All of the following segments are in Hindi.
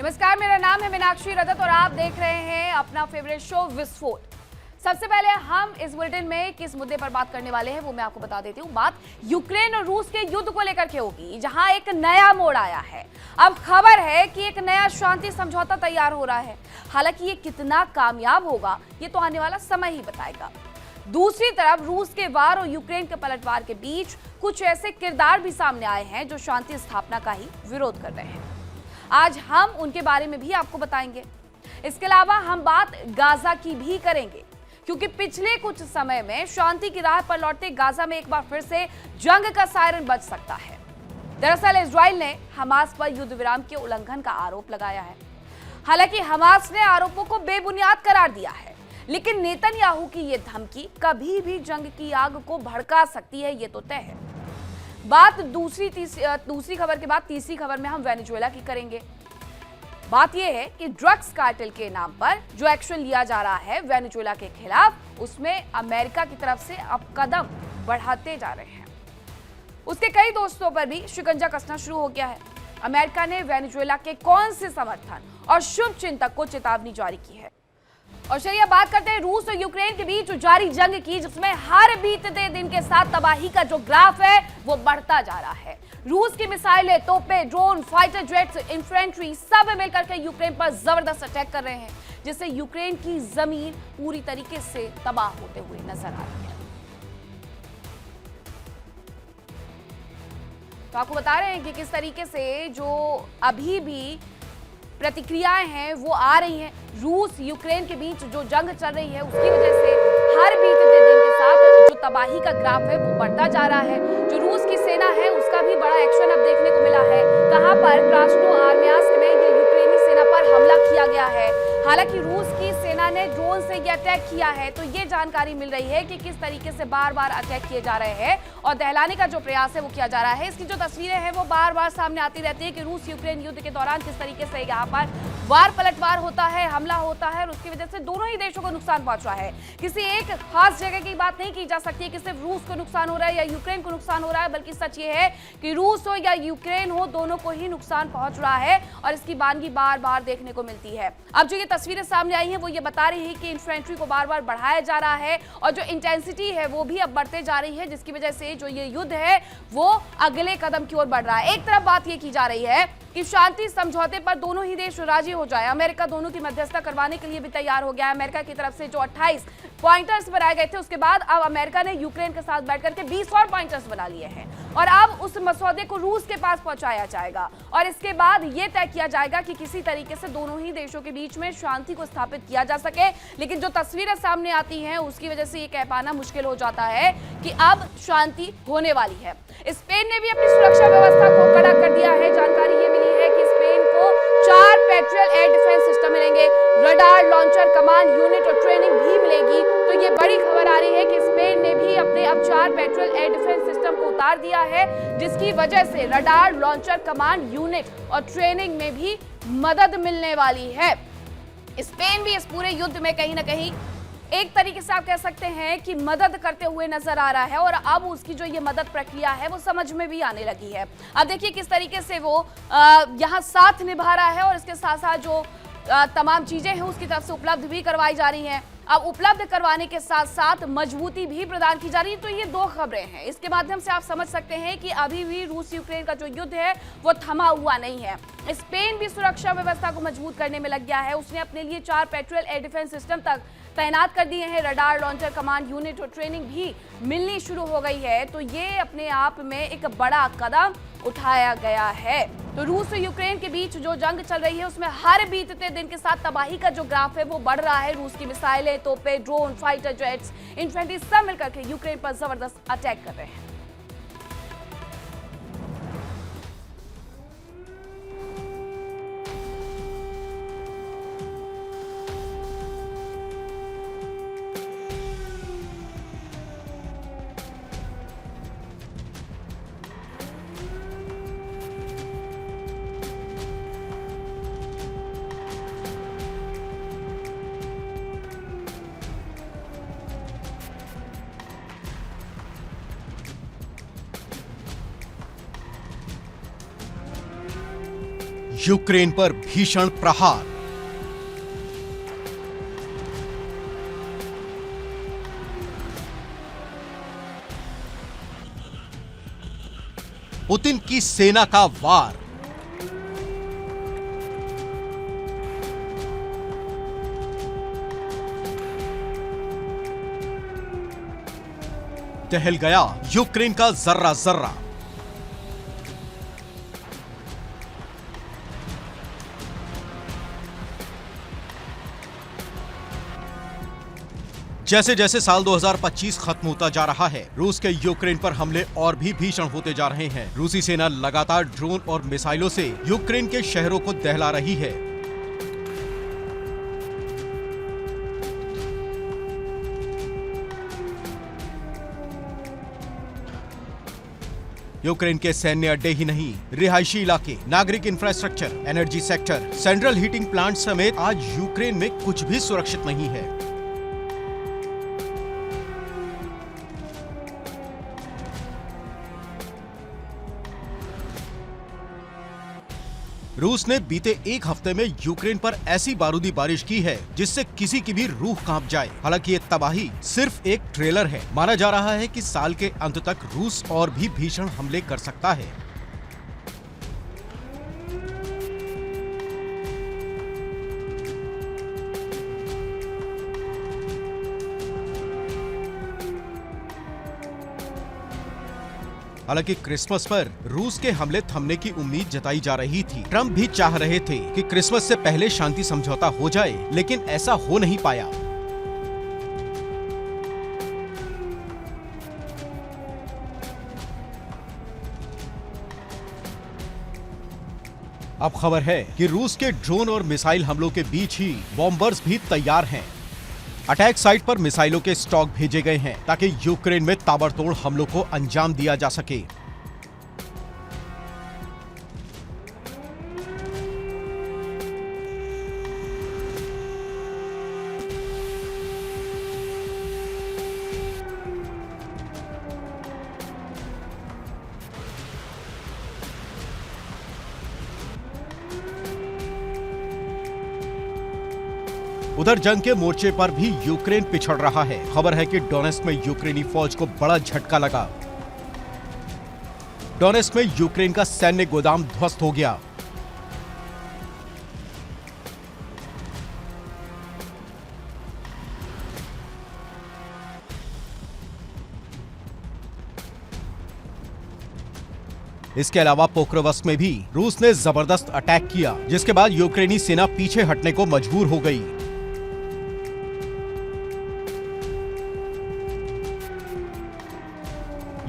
नमस्कार, मेरा नाम है मीनाक्षी रजत और आप देख रहे हैं अपना फेवरेट शो विस्फोट। सबसे पहले हम इस बुलेटिन में किस मुद्दे पर बात करने वाले हैं वो मैं आपको बता देती हूँ। बात यूक्रेन और रूस के युद्ध को लेकर के होगी, जहां एक नया मोड़ आया है। अब खबर है कि एक नया शांति समझौता तैयार हो रहा है। हालांकि ये कितना कामयाब होगा ये तो आने वाला समय ही बताएगा। दूसरी तरफ रूस के वार और यूक्रेन के पलटवार के बीच कुछ ऐसे किरदार भी सामने आए हैं जो शांति स्थापना का ही विरोध कर रहे हैं। आज हम उनके बारे में भी आपको बताएंगे। इसके अलावा हम बात गाजा की भी करेंगे, क्योंकि पिछले कुछ समय में शांति की राह पर लौटते गाजा में एक बार फिर से जंग का सायरन बज सकता है। दरअसल इजराइल ने हमास पर युद्ध विराम के उल्लंघन का आरोप लगाया है। हालांकि हमास ने आरोपों को बेबुनियाद करार दिया है, लेकिन नेतन्याहू की यह धमकी कभी भी जंग की आग को भड़का सकती है, ये तो तय है। बात दूसरी खबर के बाद तीसरी खबर में हम वेनेजुएला की करेंगे। बात यह है कि ड्रग्स कार्टेल के नाम पर जो एक्शन लिया जा रहा है वेनेजुएला के खिलाफ, उसमें अमेरिका की तरफ से अब कदम बढ़ाते जा रहे हैं। उसके कई दोस्तों पर भी शिकंजा कसना शुरू हो गया है। अमेरिका ने वेनेजुएला के कौन से समर्थन और शुभ चिंतक को चेतावनी जारी की है। और चलिए बात करते हैं रूस और यूक्रेन के बीच जारी जंग की, जिसमें हर बीतते दिन के साथ तबाही का जो ग्राफ है वो बढ़ता जा रहा है। रूस की मिसाइलें, तोपें, ड्रोन, फाइटर जेट्स, इन्फेंट्री सब मिलकर के यूक्रेन पर जबरदस्त अटैक कर रहे हैं, जिससे यूक्रेन की जमीन पूरी तरीके से तबाह होते हुए नजर आ रही है। तो आपको बता रहे हैं कि किस तरीके से जो अभी भी प्रतिक्रियाएं हैं वो आ रही हैं। रूस यूक्रेन के बीच जो जंग चल रही है उसकी वजह से हर बीतते दिन के साथ जो तबाही का ग्राफ है वो बढ़ता जा रहा है। जो रूस की सेना है उसका भी बड़ा एक्शन अब देखने को मिला है। कहां पर क्रास्नो आर्मियास्क में ये यूक्रेनी सेना पर हमला किया गया है। हालांकि रूस की सेना ने ड्रोन से ये अटैक किया है, तो ये जानकारी मिल रही है कि किस तरीके से बार बार अटैक किए जा रहे हैं और दहलाने का जो प्रयास है वो किया जा रहा है। इसकी जो तस्वीरें हैं वो बार बार सामने आती रहती है कि रूस यूक्रेन युद्ध के दौरान किस तरीके से यहाँ पर वार पलटवार होता है, हमला होता है और उसकी वजह से दोनों ही देशों को नुकसान पहुंच रहा है। किसी एक खास जगह की बात नहीं की जा सकती है कि सिर्फ रूस को नुकसान हो रहा है या यूक्रेन को नुकसान हो रहा है, बल्कि सच ये है कि रूस हो या यूक्रेन हो, दोनों को ही नुकसान पहुंच रहा है और इसकी बानगी बार बार देखने को मिलती है। अब जो ये तस्वीरें सामने आई हैं वो ये बता रही है कि इन्फेंट्री को बार बार बढ़ाया जा रहा है और जो इंटेंसिटी है वो भी अब बढ़ते जा रही है, जिसकी वजह से जो ये युद्ध है वो अगले कदम की ओर बढ़ रहा है। एक तरफ बात ये की जा रही है कि शांति समझौते पर दोनों ही देश राजी हो जाए। अमेरिका दोनों की मध्यस्थता करवाने के लिए भी तैयार हो गया है। अमेरिका की तरफ से जो 28 पॉइंटर्स बनाए गए थे, उसके बाद अब अमेरिका ने यूक्रेन के साथ बैठकर के 20 और पॉइंटर्स बना लिए हैं और अब उस मसौदे को रूस के पास पहुंचाया जाएगा और इसके बाद यह तय किया जाएगा कि किसी तरीके से दोनों ही देशों के बीच में शांति को स्थापित किया जा सके। लेकिन जो तस्वीरें सामने आती हैं उसकी वजह से ये कह पाना मुश्किल हो जाता है कि अब शांति होने वाली है। स्पेन ने भी अपनी सुरक्षा व्यवस्था को कड़ा कर दिया है। जानकारी ये मिली है कि स्पेन को 4 पेट्रियल एयर डिफेंस सिस्टम मिलेंगे, रडार, लॉन्चर, कमांड यूनिट और ट्रेनिंग भी मिलेगी। तो ये बड़ी खबर आ रही है कि स्पेन ने भी अपने अब 4 पेट्रियल एयर डिफेंस सिस्टम को उतार दिया है, जिसकी वजह से रडार, लॉन्चर, कमांड यूनिट और ट्रेनिंग में भी मदद मिलने वाली है। स्पेन भी इस पूरे युद्ध में कहीं ना कहीं एक तरीके से आप कह सकते हैं कि मदद करते हुए नजर आ रहा है और अब उसकी जो ये मदद प्रक्रिया है वो समझ में भी आने लगी है। अब देखिए किस तरीके से वो यहाँ साथ निभा रहा है और इसके साथ साथ जो तमाम चीजें हैं उसकी तरफ से उपलब्ध भी करवाई जा रही हैं। अब उपलब्ध करवाने के साथ साथ मजबूती भी प्रदान की जा रही है। तो ये 2 खबरें हैं, इसके माध्यम से आप समझ सकते हैं कि अभी भी रूस यूक्रेन का जो युद्ध है वो थमा हुआ नहीं है। स्पेन भी सुरक्षा व्यवस्था को मजबूत करने में लग गया है। उसने अपने लिए 4 पेट्रियल एयर डिफेंस सिस्टम तक तैनात कर दिए हैं। रडार, लॉन्चर, कमांड यूनिट और ट्रेनिंग भी मिलनी शुरू हो गई है। तो ये अपने आप में एक बड़ा कदम उठाया गया है। तो रूस और यूक्रेन के बीच जो जंग चल रही है उसमें हर बीतते दिन के साथ तबाही का जो ग्राफ है वो बढ़ रहा है। रूस की मिसाइलें, तोपें, ड्रोन, फाइटर जेट्स, इन्फेंट्री सब मिलकर के यूक्रेन पर जबरदस्त अटैक कर रहे हैं। यूक्रेन पर भीषण प्रहार। पुतिन की सेना का वार। दहल गया यूक्रेन का जर्रा जर्रा। जैसे जैसे साल 2025 खत्म होता जा रहा है, रूस के यूक्रेन पर हमले और भी भीषण होते जा रहे हैं। रूसी सेना लगातार ड्रोन और मिसाइलों से यूक्रेन के शहरों को दहला रही है। यूक्रेन के सैन्य अड्डे ही नहीं, रिहायशी इलाके, नागरिक infrastructure, energy sector, central heating plant समेत आज यूक्रेन में कुछ भी सुरक्षित नहीं है। रूस ने बीते एक हफ्ते में यूक्रेन पर ऐसी बारूदी बारिश की है जिससे किसी की भी रूह कांप जाए। हालांकि ये तबाही सिर्फ एक ट्रेलर है। माना जा रहा है कि साल के अंत तक रूस और भी भीषण हमले कर सकता है। हालांकि क्रिसमस पर रूस के हमले थमने की उम्मीद जताई जा रही थी। ट्रंप भी चाह रहे थे कि क्रिसमस से पहले शांति समझौता हो जाए, लेकिन ऐसा हो नहीं पाया। अब खबर है कि रूस के ड्रोन और मिसाइल हमलों के बीच ही बॉम्बर्स भी तैयार हैं। अटैक साइट पर मिसाइलों के स्टॉक भेजे गए हैं ताकि यूक्रेन में ताबड़तोड़ हमलों को अंजाम दिया जा सके। उधर जंग के मोर्चे पर भी यूक्रेन पिछड़ रहा है। खबर है कि डोनेस्क में यूक्रेनी फौज को बड़ा झटका लगा। डोनेस्क में यूक्रेन का सैन्य गोदाम ध्वस्त हो गया। इसके अलावा पोक्रोवस्क में भी रूस ने जबरदस्त अटैक किया, जिसके बाद यूक्रेनी सेना पीछे हटने को मजबूर हो गई।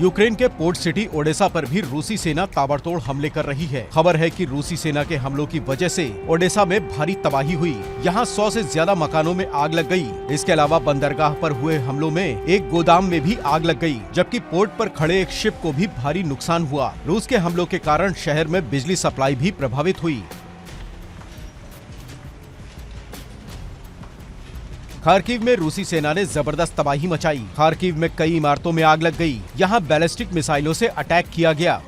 यूक्रेन के पोर्ट सिटी ओडेसा पर भी रूसी सेना ताबड़तोड़ हमले कर रही है। खबर है कि रूसी सेना के हमलों की वजह से ओडेसा में भारी तबाही हुई। यहाँ 100 से ज्यादा मकानों में आग लग गई। इसके अलावा बंदरगाह पर हुए हमलों में एक गोदाम में भी आग लग गई, जबकि पोर्ट पर खड़े एक शिप को भी भारी नुकसान हुआ। रूस के हमलों के कारण शहर में बिजली सप्लाई भी प्रभावित हुई। खार्किव में रूसी सेना ने जबरदस्त तबाही मचाई। खार्किव में कई इमारतों में आग लग गई। यहाँ बैलिस्टिक मिसाइलों से अटैक किया गया।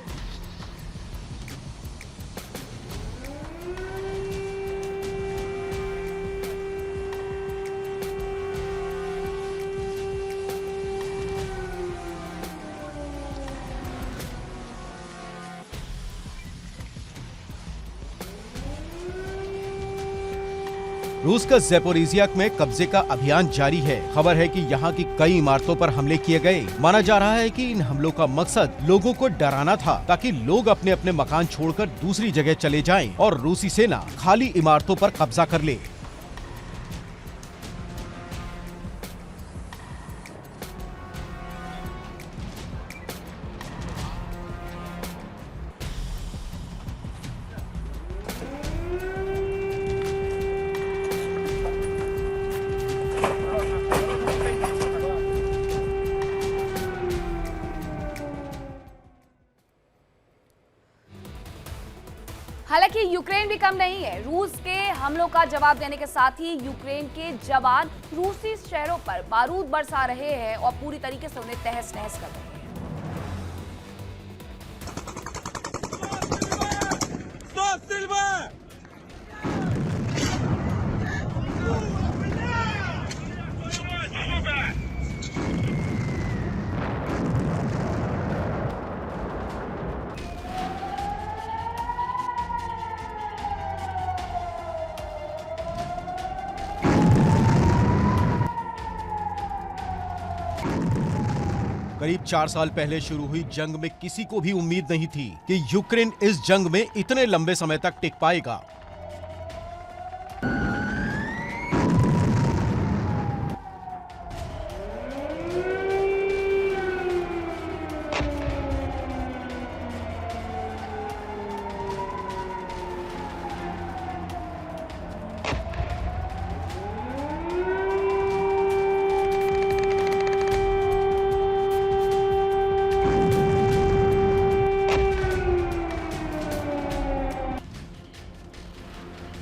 रूस का ज़ेपोरिज़िया में कब्जे का अभियान जारी है। खबर है कि यहाँ की कई इमारतों पर हमले किए गए। माना जा रहा है कि इन हमलों का मकसद लोगों को डराना था, ताकि लोग अपने अपने मकान छोड़कर दूसरी जगह चले जाएं और रूसी सेना खाली इमारतों पर कब्जा कर ले। हालांकि यूक्रेन भी कम नहीं है। रूस के हमलों का जवाब देने के साथ ही यूक्रेन के जवान रूसी शहरों पर बारूद बरसा रहे हैं और पूरी तरीके से उन्हें तहस नहस कर रहे हैं। Stop! करीब 4 साल पहले शुरू हुई जंग में किसी को भी उम्मीद नहीं थी कि यूक्रेन इस जंग में इतने लंबे समय तक टिक पाएगा।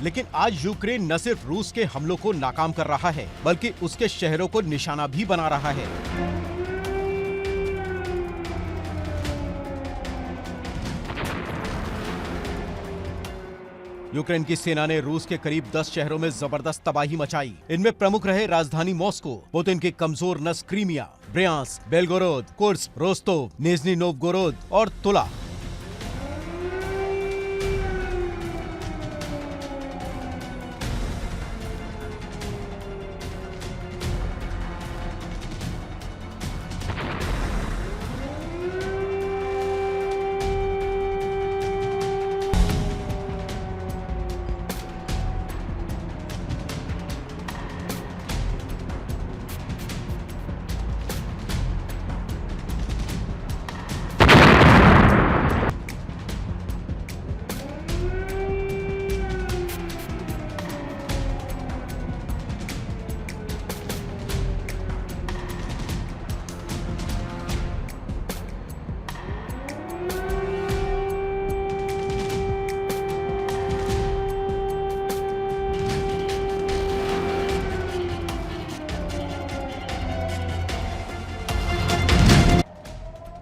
लेकिन आज यूक्रेन न सिर्फ रूस के हमलों को नाकाम कर रहा है, बल्कि उसके शहरों को निशाना भी बना रहा है। यूक्रेन की सेना ने रूस के करीब 10 शहरों में जबरदस्त तबाही मचाई। इनमें प्रमुख रहे राजधानी मॉस्को, पुतिन की कमजोर नस Crimea, Bryansk, Belgorod, Kursk, Rostov, Nizhny Novgorod और तुला।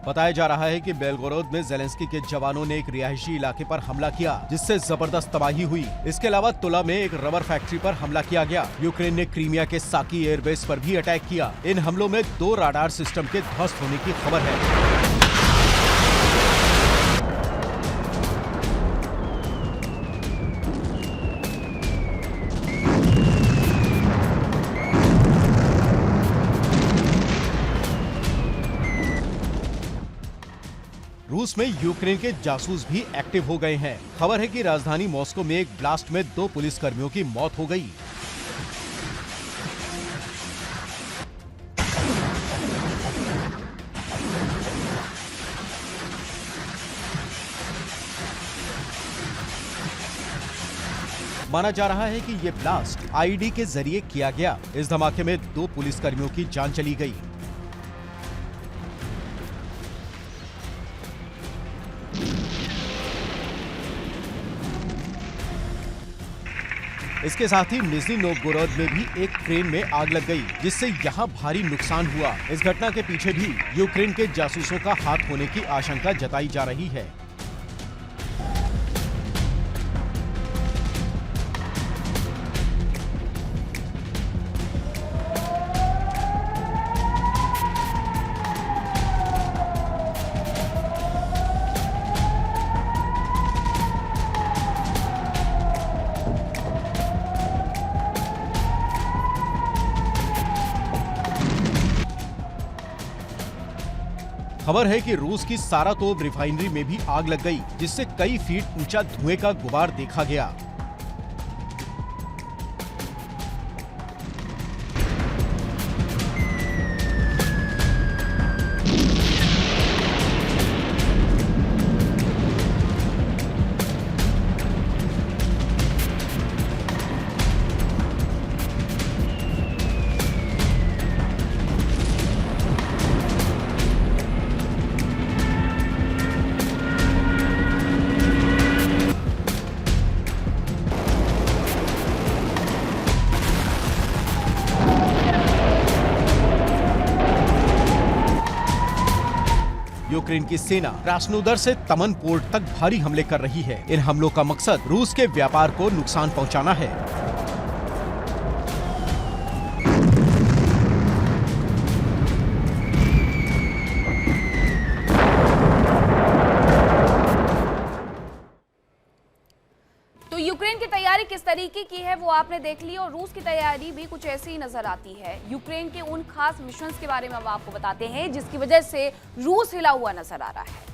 बताया जा रहा है कि बेलगोरोद में जेलेंस्की के जवानों ने एक रिहायशी इलाके पर हमला किया, जिससे जबरदस्त तबाही हुई। इसके अलावा तुला में एक रबर फैक्ट्री पर हमला किया गया। यूक्रेन ने क्रीमिया के साकी एयरबेस पर भी अटैक किया। इन हमलों में 2 राडार सिस्टम के ध्वस्त होने की खबर है। रूस में यूक्रेन के जासूस भी एक्टिव हो गए हैं। खबर है कि राजधानी मॉस्को में एक ब्लास्ट में 2 पुलिसकर्मियों की मौत हो गई। माना जा रहा है कि ये ब्लास्ट आईईडी के जरिए किया गया। इस धमाके में 2 पुलिसकर्मियों की जान चली गई। इसके साथ ही निजनी नोवगोरोद में भी एक ट्रेन में आग लग गई, जिससे यहाँ भारी नुकसान हुआ। इस घटना के पीछे भी यूक्रेन के जासूसों का हाथ होने की आशंका जताई जा रही है। खबर है कि रूस की सारातोव रिफाइनरी में भी आग लग गई, जिससे कई फीट ऊंचा धुएं का गुबार देखा गया। यूक्रेन की सेना क्रास्नोदर से तमन पोर्ट तक भारी हमले कर रही है। इन हमलों का मकसद रूस के व्यापार को नुकसान पहुंचाना है। तो यूक्रेन की तैयारी किस तरीके की है वो आपने देख ली, और रूस की तैयारी भी कुछ ऐसी ही नजर आती है। यूक्रेन के उन खास मिशंस के बारे में हम आपको बताते हैं जिसकी वजह से रूस हिला हुआ नजर आ रहा है।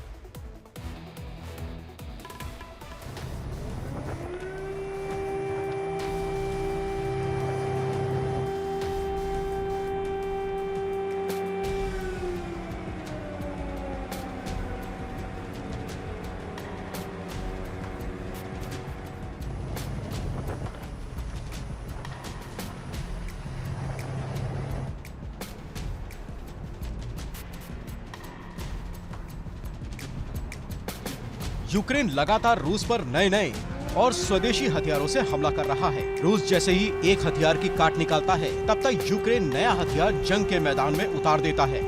यूक्रेन लगातार रूस पर नए और स्वदेशी हथियारों से हमला कर रहा है। रूस जैसे ही एक हथियार की काट निकालता है, तब तक यूक्रेन नया हथियार जंग के मैदान में उतार देता है।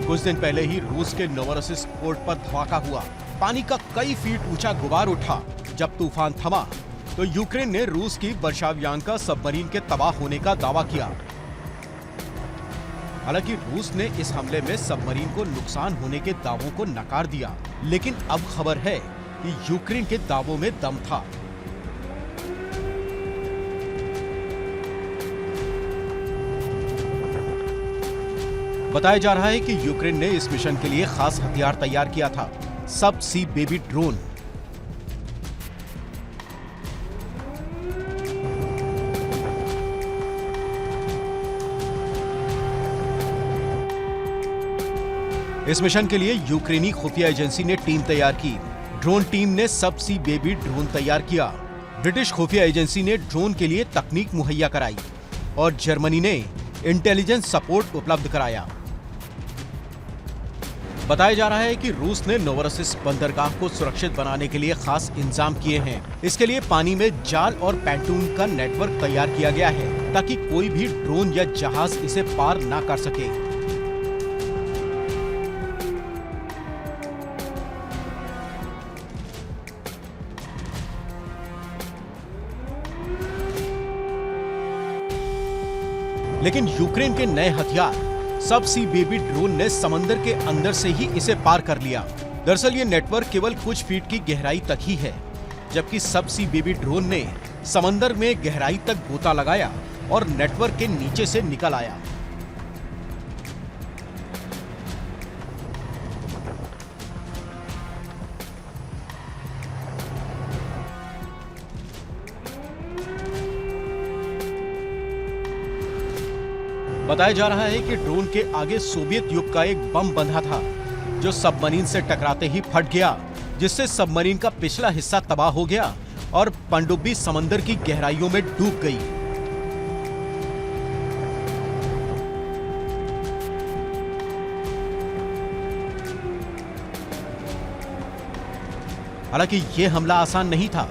कुछ दिन पहले ही रूस के नोवोरोसिस्क पोर्ट पर धमाका हुआ। पानी का कई फीट ऊंचा गुबार उठा। जब तूफान थमा तो यूक्रेन ने रूस की वर्शावयांका सबमरीन के तबाह होने का दावा किया। हालांकि रूस ने इस हमले में सबमरीन को नुकसान होने के दावों को नकार दिया, लेकिन अब खबर है कि यूक्रेन के दावों में दम था। बताया जा रहा है कि यूक्रेन ने इस मिशन के लिए खास हथियार तैयार किया था, सब सी बेबी ड्रोन। इस मिशन के लिए यूक्रेनी खुफिया एजेंसी ने टीम तैयार की। ड्रोन टीम ने सब सी बेबी ड्रोन तैयार किया। ब्रिटिश खुफिया एजेंसी ने ड्रोन के लिए तकनीक मुहैया कराई और जर्मनी ने इंटेलिजेंस सपोर्ट उपलब्ध कराया। बताया जा रहा है कि रूस ने नोवोरोसिस्क बंदरगाह को सुरक्षित बनाने के लिए खास इंतजाम किए हैं। इसके लिए पानी में जाल और पैंटून का नेटवर्क तैयार किया गया है ताकि कोई भी ड्रोन या जहाज इसे पार ना कर सके। लेकिन यूक्रेन के नए हथियार सब सी बेबी ड्रोन ने समंदर के अंदर से ही इसे पार कर लिया। दरअसल ये नेटवर्क केवल कुछ फीट की गहराई तक ही है, जबकि सब सी बेबी ड्रोन ने समंदर में गहराई तक गोता लगाया और नेटवर्क के नीचे से निकल आया। बताया जा रहा है कि ड्रोन के आगे सोवियत युग का एक बम बंधा था, जो सबमरीन से टकराते ही फट गया, जिससे सबमरीन का पिछला हिस्सा तबाह हो गया और पनडुब्बी समंदर की गहराइयों में डूब गई। हालांकि यह हमला आसान नहीं था।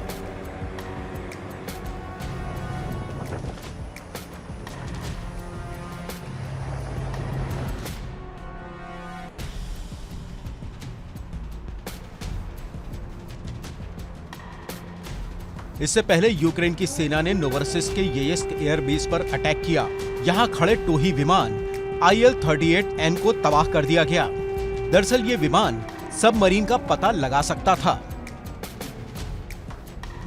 इससे पहले यूक्रेन की सेना ने नोवोरोसिस्क के येयस्क एयरबेस पर अटैक किया। यहां खड़े टोही विमान IL-38N को तबाह कर दिया गया। दरअसल ये विमान सबमरीन का पता लगा सकता था,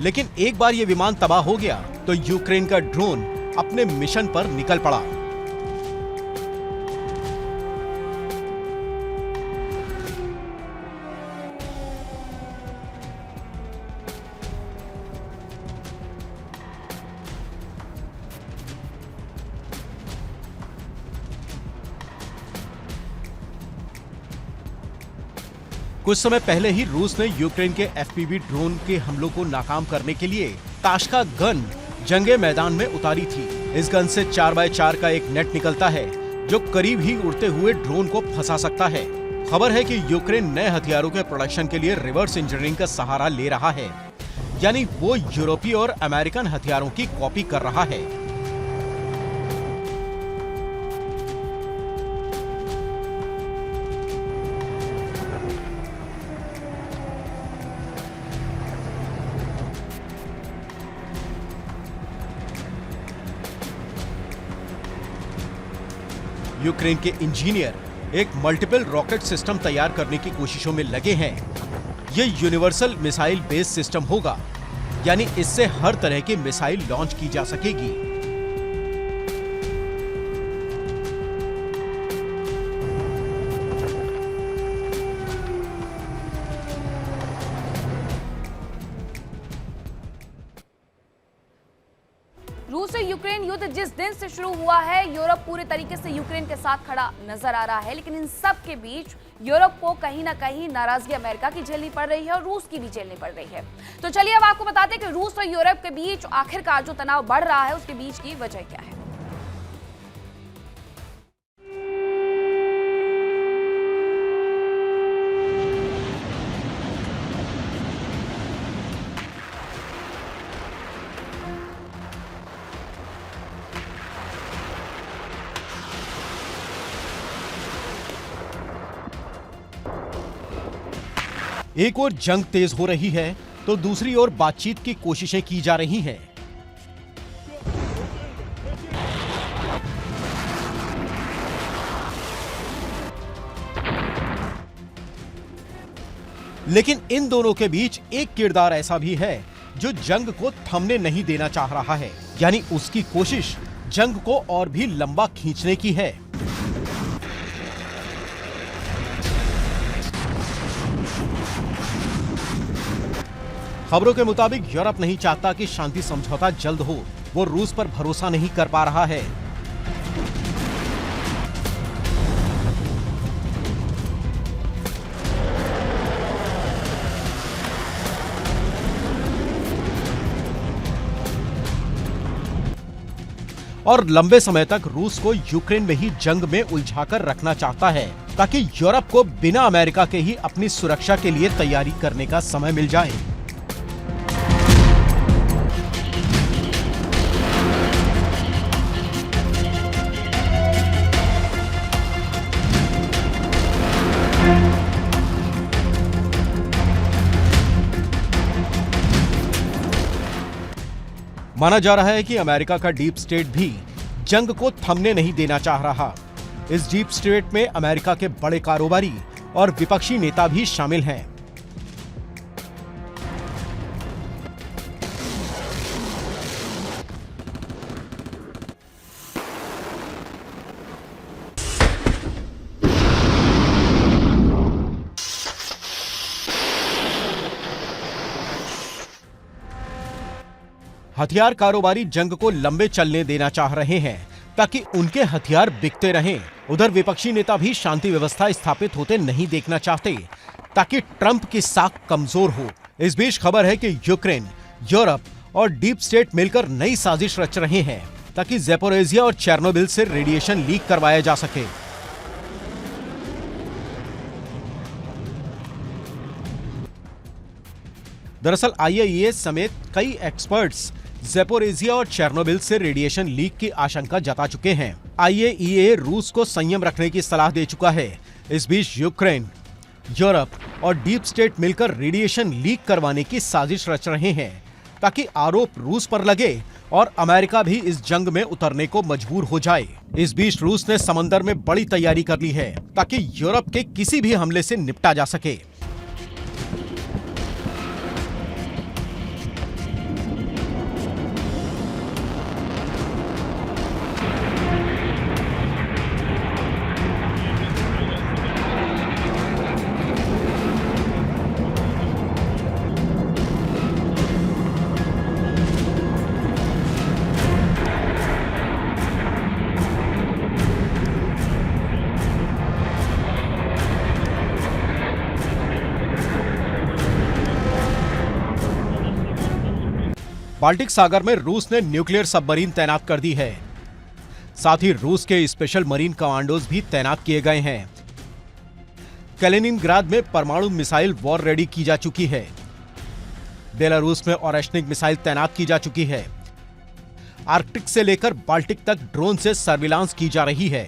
लेकिन एक बार ये विमान तबाह हो गया तो यूक्रेन का ड्रोन अपने मिशन पर निकल पड़ा। कुछ समय पहले ही रूस ने यूक्रेन के FPV ड्रोन के हमलों को नाकाम करने के लिए ताशका गन जंगे मैदान में उतारी थी। इस गन से 4x4 का एक नेट निकलता है जो करीब ही उड़ते हुए ड्रोन को फंसा सकता है। खबर है कि यूक्रेन नए हथियारों के प्रोडक्शन के लिए रिवर्स इंजीनियरिंग का सहारा ले रहा है, यानी वो यूरोपीय और अमेरिकन हथियारों की कॉपी कर रहा है। यूक्रेन के इंजीनियर एक मल्टीपल रॉकेट सिस्टम तैयार करने की कोशिशों में लगे हैं। ये यूनिवर्सल मिसाइल बेस सिस्टम होगा, यानी इससे हर तरह की मिसाइल लॉन्च की जा सकेगी। रूस और यूक्रेन युद्ध जिस दिन से शुरू हुआ है, यूरोप पूरे तरीके से यूक्रेन के साथ खड़ा नजर आ रहा है, लेकिन इन सब के बीच यूरोप को कहीं ना कहीं नाराजगी अमेरिका की झेलनी पड़ रही है और रूस की भी झेलनी पड़ रही है। तो चलिए अब आपको बताते हैं कि रूस और यूरोप के बीच आखिरकार जो तनाव बढ़ रहा है उसके बीच की वजह क्या है। एक ओर जंग तेज हो रही है तो दूसरी ओर बातचीत की कोशिशें की जा रही हैं। लेकिन इन दोनों के बीच एक किरदार ऐसा भी है जो जंग को थमने नहीं देना चाह रहा है, यानी उसकी कोशिश जंग को और भी लंबा खींचने की है। खबरों के मुताबिक यूरोप नहीं चाहता कि शांति समझौता जल्द हो, वो रूस पर भरोसा नहीं कर पा रहा है। और लंबे समय तक रूस को यूक्रेन में ही जंग में उलझाकर रखना चाहता है, ताकि यूरोप को बिना अमेरिका के ही अपनी सुरक्षा के लिए तैयारी करने का समय मिल जाए। माना जा रहा है कि अमेरिका का डीप स्टेट भी जंग को थमने नहीं देना चाह रहा। इस डीप स्टेट में अमेरिका के बड़े कारोबारी और विपक्षी नेता भी शामिल हैं। हथियार कारोबारी जंग को लंबे चलने देना चाह रहे हैं ताकि उनके हथियार बिकते रहें। उधर विपक्षी नेता भी शांति व्यवस्था स्थापित होते नहीं देखना चाहते ताकि ट्रंप की साख कमजोर हो। इस बीच खबर है कि यूक्रेन, यूरोप और डीप स्टेट मिलकर नई साजिश रच रहे हैं ताकि ज़ैपोरिज़िया और चेर्नोबिल से रेडिएशन लीक करवाया जा सके। दरअसल IAEA समेत कई एक्सपर्ट्स ज़ैपोरिज़िया और चेर्नोबिल से रेडिएशन लीक की आशंका जता चुके हैं। IAEA रूस को संयम रखने की सलाह दे चुका है। इस बीच यूक्रेन, यूरोप और डीप स्टेट मिलकर रेडिएशन लीक करवाने की साजिश रच रहे हैं ताकि आरोप रूस पर लगे और अमेरिका भी इस जंग में उतरने को मजबूर हो जाए। इस बीच रूस ने समंदर में बड़ी तैयारी कर ली है ताकि यूरोप के किसी भी हमले से निपटा जा सके। बाल्टिक सागर में रूस ने न्यूक्लियर सबमरीन तैनात कर दी है। साथ ही रूस के स्पेशल मरीन कमांडोज भी तैनात किए गए हैं। कैलिनिनग्राद में परमाणु मिसाइल वॉर रेडी की जा चुकी है। बेलारूस में ओरेशनिक मिसाइल तैनात की जा चुकी है। आर्कटिक से लेकर बाल्टिक तक ड्रोन से सर्विलांस की जा रही है।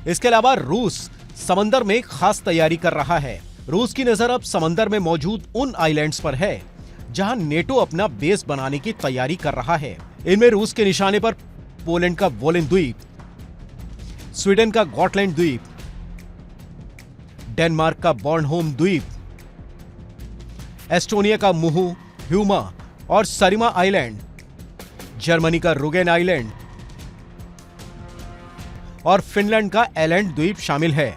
इसके अलावा रूस समंदर में खास तैयारी कर रहा है। रूस की नजर अब समंदर में मौजूद उन आइलैंड्स पर है जहां नेटो अपना बेस बनाने की तैयारी कर रहा है। इनमें रूस के निशाने पर पोलैंड का वोलिन द्वीप, स्वीडन का गॉटलैंड द्वीप, डेनमार्क का बॉर्नहोम द्वीप, एस्टोनिया का मुहु, ह्यूमा और सरिमा आइलैंड, जर्मनी का रुगेन आइलैंड और फिनलैंड का एलैंड द्वीप शामिल है।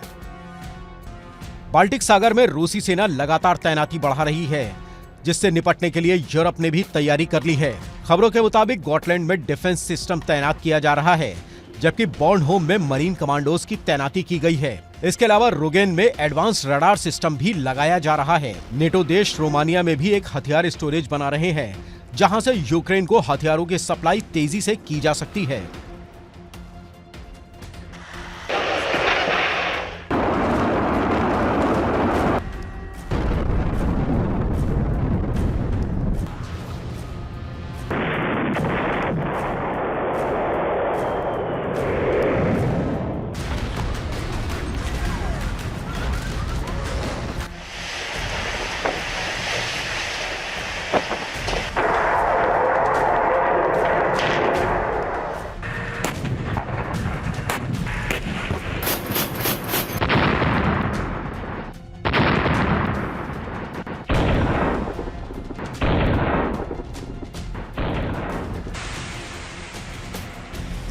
बाल्टिक सागर में रूसी सेना लगातार तैनाती बढ़ा रही है, जिससे निपटने के लिए यूरोप ने भी तैयारी कर ली है। खबरों के मुताबिक गॉटलैंड में डिफेंस सिस्टम तैनात किया जा रहा है, जबकि बॉर्नहोम में मरीन कमांडोज की तैनाती की गई है। इसके अलावा रुगेन में एडवांस रडार सिस्टम भी लगाया जा रहा है। नेटो देश रोमानिया में भी एक हथियार स्टोरेज बना रहे हैं, जहां से यूक्रेन को हथियारों की सप्लाई तेजी से की जा सकती है।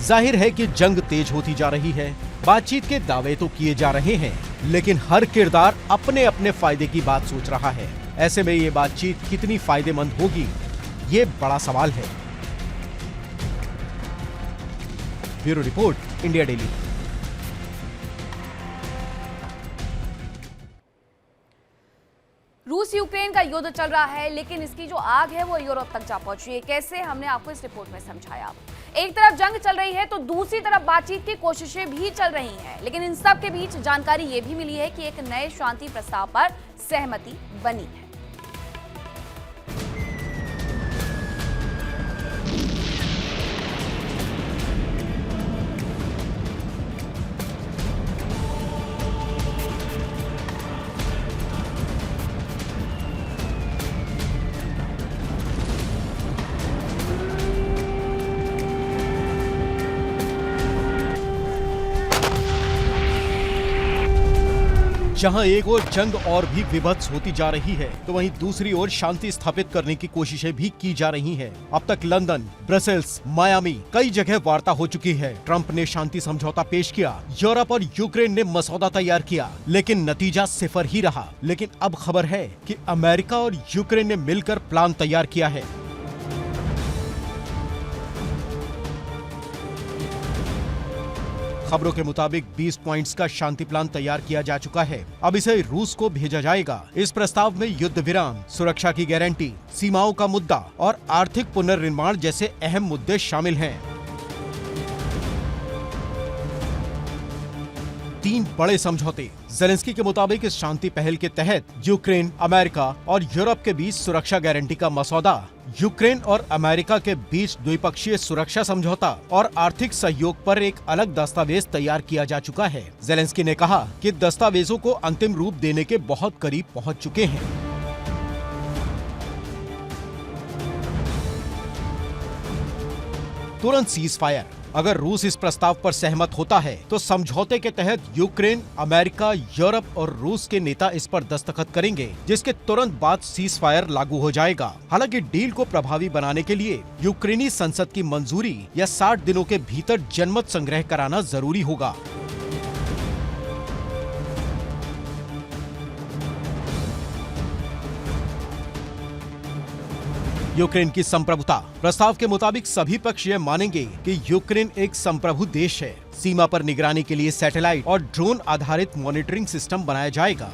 जाहिर है कि जंग तेज होती जा रही है। बातचीत के दावे तो किए जा रहे हैं, लेकिन हर किरदार अपने अपने फायदे की बात सोच रहा है। ऐसे में ये बातचीत कितनी फायदेमंद होगी, ये बड़ा सवाल है। Bureau report, India daily. रूस यूक्रेन का युद्ध चल रहा है, लेकिन इसकी जो आग है वो यूरोप तक जा पहुंची है। कैसे, हमने आपको इस रिपोर्ट में समझाया। एक तरफ जंग चल रही है तो दूसरी तरफ बातचीत की कोशिशें भी चल रही हैं, लेकिन इन सब के बीच जानकारी ये भी मिली है कि एक नए शांति प्रस्ताव पर सहमति बनी है। जहां एक ओर जंग और भी विभत्स होती जा रही है, तो वहीं दूसरी ओर शांति स्थापित करने की कोशिशें भी की जा रही हैं। अब तक लंदन, ब्रसेल्स, मायामी कई जगह वार्ता हो चुकी है। ट्रंप ने शांति समझौता पेश किया, यूरोप और यूक्रेन ने मसौदा तैयार किया, लेकिन नतीजा सिफर ही रहा। लेकिन अब खबर है कि अमेरिका और यूक्रेन ने मिलकर प्लान तैयार किया है। खबरों के मुताबिक 20 पॉइंट्स का शांति प्लान तैयार किया जा चुका है। अब इसे रूस को भेजा जाएगा। इस प्रस्ताव में युद्ध विराम, सुरक्षा की गारंटी, सीमाओं का मुद्दा और आर्थिक पुनर्निर्माण जैसे अहम मुद्दे शामिल हैं। 3 बड़े समझौते। ज़ेलेंस्की के मुताबिक इस शांति पहल के तहत यूक्रेन, अमेरिका और यूरोप के बीच सुरक्षा गारंटी का मसौदा, यूक्रेन और अमेरिका के बीच द्विपक्षीय सुरक्षा समझौता और आर्थिक सहयोग पर एक अलग दस्तावेज तैयार किया जा चुका है। ज़ेलेंस्की ने कहा कि दस्तावेजों को अंतिम रूप देने के बहुत करीब पहुंच चुके हैं। तुरंत सीज फायर। अगर रूस इस प्रस्ताव पर सहमत होता है तो समझौते के तहत यूक्रेन, अमेरिका, यूरोप और रूस के नेता इस पर दस्तखत करेंगे, जिसके तुरंत बाद सीज फायर लागू हो जाएगा। हालांकि डील को प्रभावी बनाने के लिए यूक्रेनी संसद की मंजूरी या 60 दिनों के भीतर जनमत संग्रह कराना जरूरी होगा। यूक्रेन की संप्रभुता। प्रस्ताव के मुताबिक सभी पक्ष यह मानेंगे कि यूक्रेन एक संप्रभु देश है। सीमा पर निगरानी के लिए सैटेलाइट और ड्रोन आधारित मॉनिटरिंग सिस्टम बनाया जाएगा।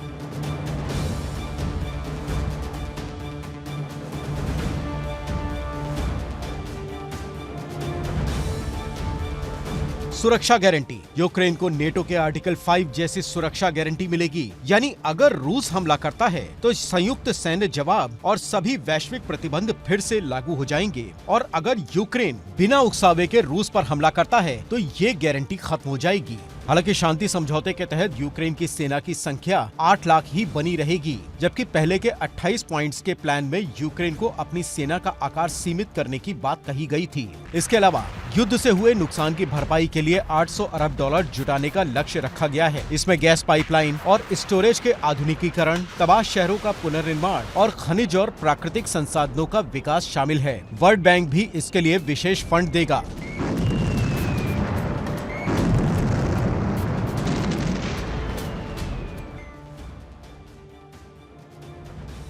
सुरक्षा गारंटी। यूक्रेन को नेटो के आर्टिकल 5 जैसी सुरक्षा गारंटी मिलेगी, यानी अगर रूस हमला करता है तो संयुक्त सैन्य जवाब और सभी वैश्विक प्रतिबंध फिर से लागू हो जाएंगे, और अगर यूक्रेन बिना उकसावे के रूस पर हमला करता है तो ये गारंटी खत्म हो जाएगी। हालांकि शांति समझौते के तहत यूक्रेन की सेना की संख्या 8 लाख ही बनी रहेगी, जबकि पहले के 28 पॉइंट्स के प्लान में यूक्रेन को अपनी सेना का आकार सीमित करने की बात कही गई थी। इसके अलावा युद्ध से हुए नुकसान की भरपाई के लिए $800 अरब जुटाने का लक्ष्य रखा गया है। इसमें गैस पाइपलाइन और स्टोरेज के आधुनिकीकरण, तबाह शहरों का पुनर्निर्माण और खनिज और प्राकृतिक संसाधनों का विकास शामिल है। वर्ल्ड बैंक भी इसके लिए विशेष फंड देगा।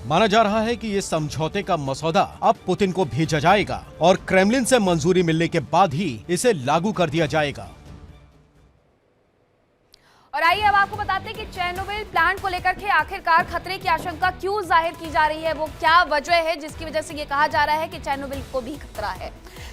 माना जा रहा है कि ये समझौते का मसौदा अब पुतिन को भेजा जाएगा और क्रेमलिन से मंजूरी मिलने के बाद ही इसे लागू कर दिया जाएगा। और आइए अब आपको बताते हैं कि चेर्नोबिल प्लांट को लेकर के आखिरकार खतरे की आशंका क्यों जाहिर की जा रही है, वो क्या वजह है जिसकी वजह से ये कहा जा रहा है कि चेर्नोबिल को भी खतरा है।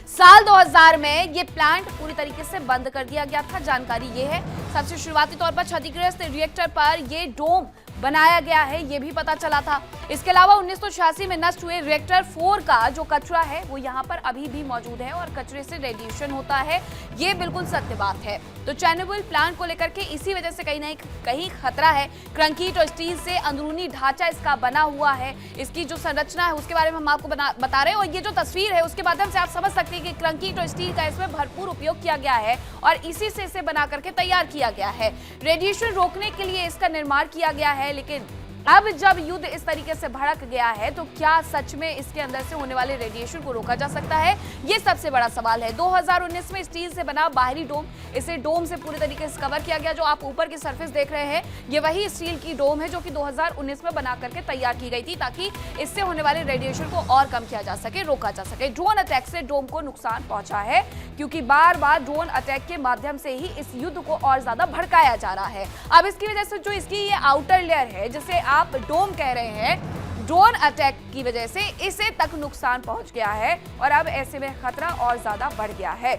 साल 2000 में ये प्लांट पूरी तरीके से बंद कर दिया गया था। जानकारी ये है, सबसे शुरुआती तौर पर क्षतिग्रस्त रिएक्टर पर ये डोम बनाया गया है, ये भी पता चला था। इसके अलावा 1986 में नष्ट हुए रिएक्टर 4 का जो कचरा है वो यहाँ पर अभी भी मौजूद है और कचरे से रेडिएशन होता है, ये बिल्कुल सत्य बात है। तो चेर्नोबिल प्लांट को लेकर के इसी वजह से कहीं ना कहीं खतरा है। कंक्रीट और स्टील से अंदरूनी ढांचा इसका बना हुआ है, इसकी जो संरचना है उसके बारे में हम आपको बता रहे हैं। और ये जो तस्वीर है उसके माध्यम से आप समझ सकते हैं कि कंक्रीट और स्टील का इसमें भरपूर उपयोग किया गया है और इसी से इसे बना करके तैयार किया गया है। रेडिएशन रोकने के लिए इसका निर्माण किया गया है, लेकिन अब जब युद्ध इस तरीके से भड़क गया है तो क्या सच में इसके अंदर से होने वाले रेडिएशन को रोका जा सकता है, ये सबसे बड़ा सवाल है। 2019 में स्टील से बना बाहरी डोम, इसे डोम से पूरी तरीके से कवर किया गया। जो आप ऊपर की सरफेस देख रहे हैं ये वही स्टील की डोम है जो कि 2019 में बना करके तैयार की गई थी ताकि इससे होने वाले रेडिएशन को और कम किया जा सके, रोका जा सके। ड्रोन अटैक से डोम को नुकसान पहुंचा है क्योंकि बार बार ड्रोन अटैक के माध्यम से ही इस युद्ध को और ज्यादा भड़काया जा रहा है। अब इसकी वजह से जो इसकी ये आउटर लेयर है जिसे आप डोम कह रहे हैं, ड्रोन अटैक की वजह से इसे तक नुकसान पहुंच गया है और अब ऐसे में खतरा और ज्यादा बढ़ गया है।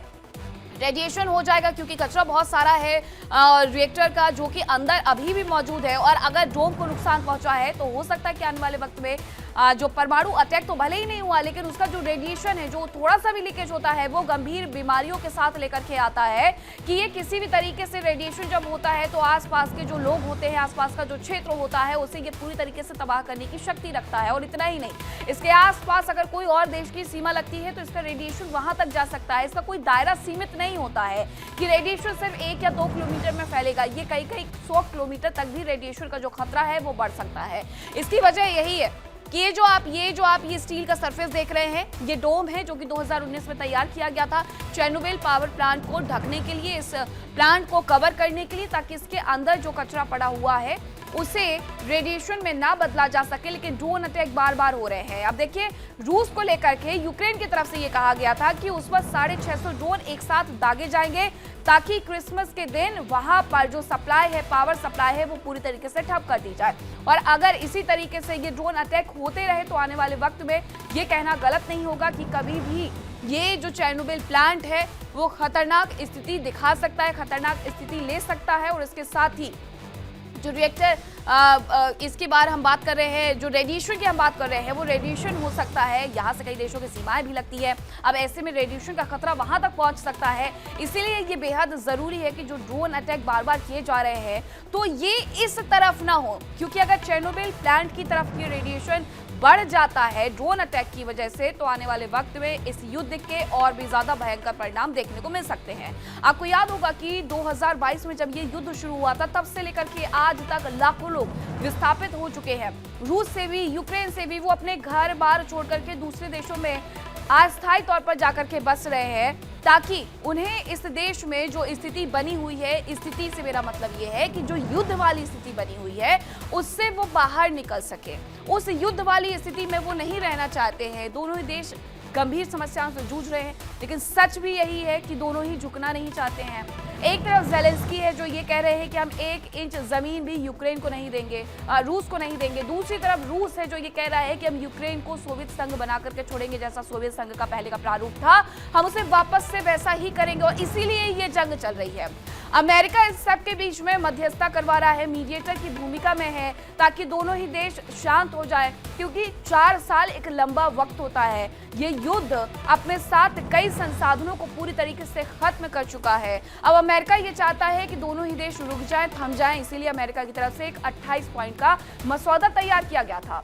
रेडिएशन हो जाएगा क्योंकि कचरा बहुत सारा है रिएक्टर का जो कि अंदर अभी भी मौजूद है, और अगर डोम को नुकसान पहुंचा है तो हो सकता है कि आने वाले वक्त में जो परमाणु अटैक तो भले ही नहीं हुआ लेकिन उसका जो रेडिएशन है, जो थोड़ा सा भी लीकेज होता है, वो गंभीर बीमारियों के साथ लेकर के आता है कि ये किसी भी तरीके से रेडिएशन जब होता है तो आसपास के जो लोग होते हैं, आसपास का जो क्षेत्र होता है उसे ये पूरी तरीके से तबाह करने की शक्ति रखता है। और इतना ही नहीं, इसके आसपास अगर कोई और देश की सीमा लगती है तो इसका रेडिएशन वहां तक जा सकता है। इसका कोई दायरा सीमित नहीं होता है कि रेडिएशन सिर्फ 1 या 2 किलोमीटर में फैलेगा, ये कई 100 किलोमीटर तक भी रेडिएशन का जो खतरा है वो बढ़ सकता है। इसकी वजह यही है कि ये जो आप स्टील का सरफेस देख रहे हैं, ये डोम है जो कि 2019 में तैयार किया गया था चेर्नोबिल पावर प्लांट को ढकने के लिए, इस प्लांट को कवर करने के लिए, ताकि इसके अंदर जो कचरा पड़ा हुआ है उसे रेडिएशन में ना बदला जा सके। लेकिन ड्रोन अटैक बार बार हो रहे हैं। अब देखिए, रूस को लेकर के यूक्रेन की तरफ से ये कहा गया था कि उस पर 650 ड्रोन एक साथ दागे जाएंगे ताकि क्रिसमस के दिन वहां पर जो सप्लाई है, पावर सप्लाई है, वो पूरी तरीके से ठप कर दी जाए। और अगर इसी तरीके से ये ड्रोन अटैक होते रहे तो आने वाले वक्त में ये कहना गलत नहीं होगा कि कभी भी ये जो चेर्नोबिल प्लांट है वो खतरनाक स्थिति दिखा सकता है, खतरनाक स्थिति ले सकता है। और इसके साथ ही जो रिएक्टर इसकी बार हम बात कर रहे हैं, जो रेडिएशन की हम बात कर रहे हैं, वो रेडिएशन हो सकता है, यहाँ से कई देशों की सीमाएं भी लगती है। अब ऐसे में रेडिएशन का खतरा वहां तक पहुंच सकता है, इसीलिए ये बेहद जरूरी है कि जो ड्रोन अटैक बार बार किए जा रहे हैं तो ये इस तरफ ना हो, क्योंकि अगर चेर्नोबिल प्लांट की तरफ की रेडिएशन बढ़ जाता है ड्रोन अटैक की वजह से तो आने वाले वक्त में इस युद्ध के और भी ज्यादा भयंकर परिणाम देखने को मिल सकते हैं। आपको याद होगा कि 2022 में जब ये युद्ध शुरू हुआ था तब से लेकर के आज तक लाखों लोग विस्थापित हो चुके हैं। रूस से भी, यूक्रेन से भी वो अपने घर बार छोड़ करके दूसरे देशों में अस्थायी तौर पर जाकर के बस रहे हैं ताकि उन्हें इस देश में जो स्थिति बनी हुई है, स्थिति से मेरा मतलब ये है कि जो युद्ध वाली स्थिति बनी हुई है उससे वो बाहर निकल सके। उस युद्ध वाली स्थिति में वो नहीं रहना चाहते हैं। दोनों ही देश गंभीर समस्याओं से जूझ रहे हैं, लेकिन सच भी यही है कि दोनों ही झुकना नहीं चाहते हैं। एक तरफ ज़ेलेंस्की है जो ये कह रहे हैं कि हम 1 इंच जमीन भी यूक्रेन को नहीं देंगे, रूस को नहीं देंगे। दूसरी तरफ रूस है जो ये कह रहा है कि हम यूक्रेन को सोवियत संघ बना करके छोड़ेंगे, जैसा सोवियत संघ का पहले का प्रारूप था हम उसे वापस से वैसा ही करेंगे, और इसीलिए ये जंग चल रही है। अमेरिका इस सब के बीच में मध्यस्थता करवा रहा है, मीडिएटर की भूमिका में है, ताकि दोनों ही देश शांत हो जाए, क्योंकि 4 साल एक लंबा वक्त होता है। ये युद्ध अपने साथ कई संसाधनों को पूरी तरीके से खत्म कर चुका है। अब अमेरिका ये चाहता है कि दोनों ही देश रुक जाएं, थम जाएं, इसीलिए अमेरिका की तरफ से एक 28 पॉइंट का मसौदा तैयार किया गया था,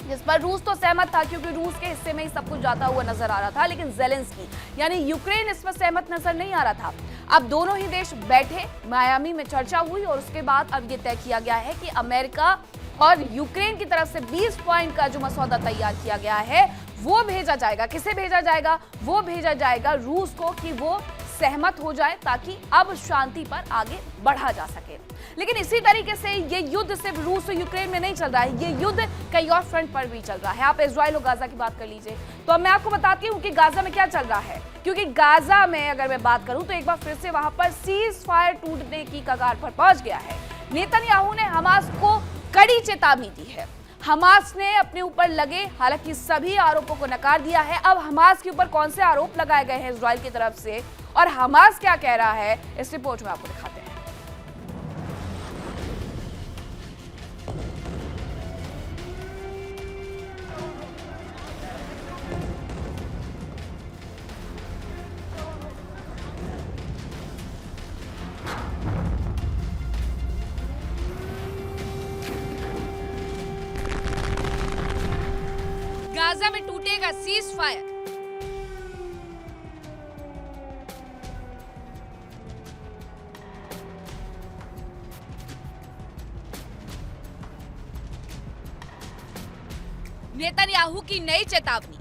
जिस पर रूस तो सहमत था, क्योंकि रूस के हिस्से में ही सब कुछ जाता हुआ नजर आ रहा था। लेकिन ज़ेलेंस्की यानी यूक्रेन इस पर सहमत नजर नहीं आ रहा था। अब दोनों ही देश बैठे, मायामी में चर्चा हुई, और उसके बाद अब ये तय किया गया है कि अमेरिका और यूक्रेन की तरफ से 20 पॉइंट का जो मसौदा तैयार किया गया है वो भेजा जाएगा। किसे भेजा जाएगा? वो भेजा जाएगा रूस को, कि वो सहमत हो जाए, ताकि अब शांति पर आगे बढ़ा जा सके। लेकिन इसी तरीके से ये युद्ध सिर्फ रूस और यूक्रेन में नहीं चल रहा है, ये युद्ध कई और फ्रंट पर भी चल रहा है। आप इजराइल और गाजा की बात कर लीजिए, तो अब मैं आपको बताती हूँ कि गाजा में क्या चल रहा है। क्योंकि गाजा में अगर मैं बात करूं तो एक बार फिर से वहां पर सीज फायर टूटने की कगार पर पहुंच गया है। नेतन्याहू ने हमास को कड़ी चेतावनी दी है। हमास ने अपने ऊपर लगे हालांकि सभी आरोपों को नकार दिया है। अब हमास के ऊपर कौन से आरोप लगाए गए हैं इजराइल की तरफ से, और हमास क्या कह रहा है, इस रिपोर्ट में आपको दिखाते हैं। गाजा में टूटेगा सीज फायर। नेतन्याहू की नई चेतावनी।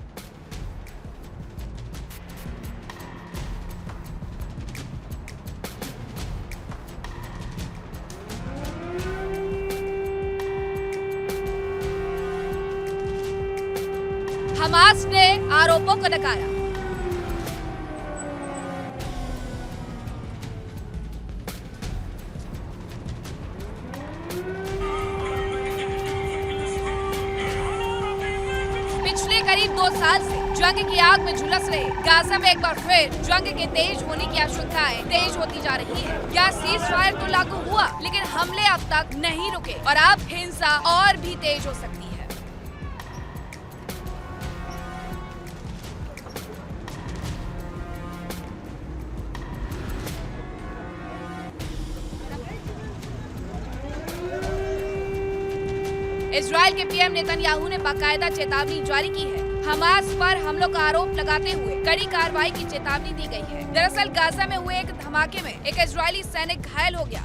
हमास ने आरोपों को नकारा। पिछले करीब 2 साल से जंग की आग में झुलस रहे गाजा में एक बार फिर जंग के तेज होने की आशंकाएं तेज होती जा रही है। क्या सीज फायर तो लागू हुआ, लेकिन हमले अब तक नहीं रुके और अब हिंसा और भी तेज हो सकती है। इजराइल के पीएम नेतन्याहू ने बाकायदा चेतावनी जारी की है। हमास पर हमलों का आरोप लगाते हुए कड़ी कार्रवाई की चेतावनी दी गई है। दरअसल गाजा में हुए एक धमाके में एक इजरायली सैनिक घायल हो गया।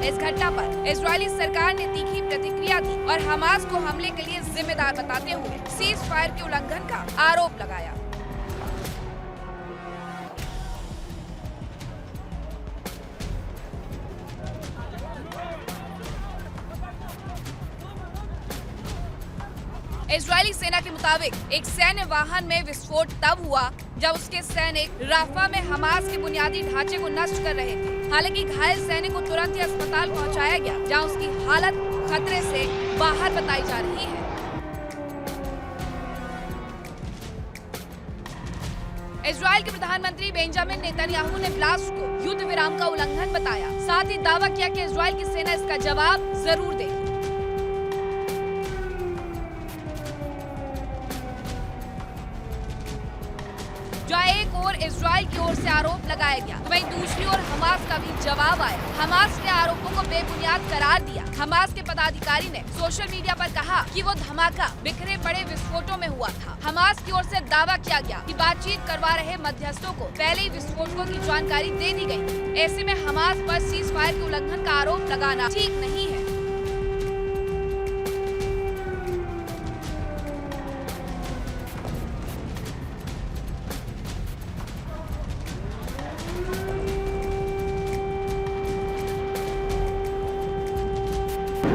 इस घटना पर इजरायली सरकार ने तीखी प्रतिक्रिया दी और हमास को हमले के लिए जिम्मेदार बताते हुए सीज फायर के उल्लंघन का आरोप लगाया। इजरायली सेना के मुताबिक एक सैन्य वाहन में विस्फोट तब हुआ जब उसके सैनिक राफा में हमास के बुनियादी ढांचे को नष्ट कर रहे थे। हालांकि घायल सैनिक को तुरंत ही अस्पताल पहुंचाया गया, जहां उसकी हालत खतरे से बाहर बताई जा रही है। इजराइल के प्रधानमंत्री बेंजामिन नेतन्याहू ने ब्लास्ट को युद्ध विराम का उल्लंघन बताया। साथ ही दावा किया कि इजराइल की सेना इसका जवाब जरूर देगी। जहां एक और इजराइल की ओर से आरोप लगाया गया, तो वहीं दूसरी ओर हमास का भी जवाब आया। हमास ने आरोपों को बेबुनियाद करार दिया। हमास के पदाधिकारी ने सोशल मीडिया पर कहा कि वो धमाका बिखरे पड़े विस्फोटों में हुआ था। हमास की ओर से दावा किया गया कि बातचीत करवा रहे मध्यस्थों को पहले ही विस्फोटकों की जानकारी दे दी गई। ऐसे में हमास पर सीज फायर के उल्लंघन का आरोप लगाना ठीक नहीं है।